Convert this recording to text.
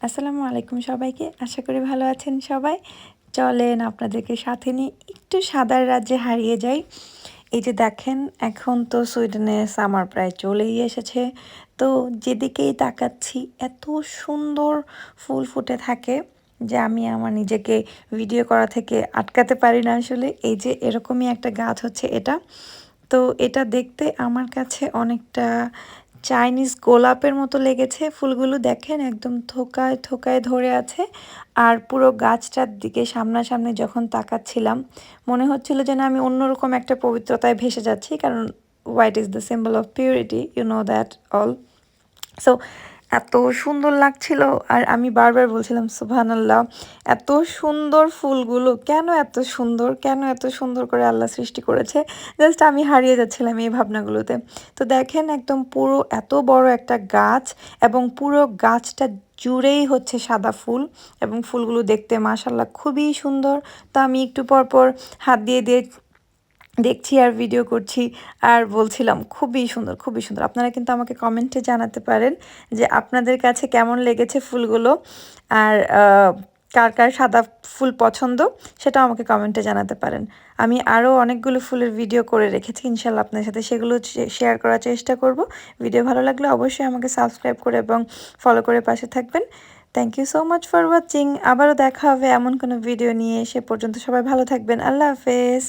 আসসালামু আলাইকুম সবাইকে। আশা করি ভালো আছেন সবাই। চলেন আপনাদেরকে সাথে নিয়ে একটু সাদার রাজ্যে হারিয়ে যাই। এই যে দেখেন এখন তো সুইডেনে সামার প্রায় চলেই এসেছে। তো যেদিকেই তাকাচ্ছি এত সুন্দর ফুল ফুটে থাকে যে আমি আমার নিজেকে ভিডিও করা থেকে আটকাতে পারি না আসলে। এই যে এরকমই একটা গাছ হচ্ছে এটা। তো এটা দেখতে আমার কাছে অনেকটা চাইনিজ গোলাপের মতো লেগেছে। ফুলগুলো দেখেন একদম থোকায় থোকায় ধরে আছে। আর পুরো গাছটার দিকে সামনাসামনি যখন তাকাচ্ছিলাম মনে হচ্ছিল যেন আমি অন্যরকম একটা পবিত্রতায় ভেসে যাচ্ছি, কারণ white is the symbol of purity, you know that all. So এত সুন্দর লাগছিল আর আমি বারবার বলছিলাম সুবহানাল্লাহ, এত সুন্দর ফুলগুলো কেন এত সুন্দর, কেন এত সুন্দর করে আল্লাহ সৃষ্টি করেছে। জাস্ট আমি হারিয়ে যাচ্ছিলাম এই ভাবনাগুলোতে। তো দেখেন একদম পুরো এত বড় একটা গাছ এবং পুরো গাছটা জুড়েই হচ্ছে সাদা ফুল এবং ফুলগুলো দেখতে মাশাআল্লাহ খুবই সুন্দর। তো আমি একটু পর পর হাত দিয়ে দিয়ে দেখছি আর ভিডিও করছি আর বলছিলাম খুবই সুন্দর, খুবই সুন্দর। আপনারা কিন্তু আমাকে কমেন্টে জানাতে পারেন যে আপনাদের কাছে কেমন লেগেছে ফুলগুলো, আর কার কার সাদা ফুল পছন্দ সেটাও আমাকে কমেন্টে জানাতে পারেন। আমি আরও অনেকগুলো ফুলের ভিডিও করে রেখেছি, ইনশাল্লাহ আপনার সাথে সেগুলো শেয়ার করার চেষ্টা করব। ভিডিও ভালো লাগলে অবশ্যই আমাকে সাবস্ক্রাইব করে এবং ফলো করে পাশে থাকবেন। Thank you so much for watching. আবারও দেখা হবে এমন কোনো ভিডিও নিয়ে। সে পর্যন্ত সবাই ভালো থাকবেন। আল্লাহ হাফেজ।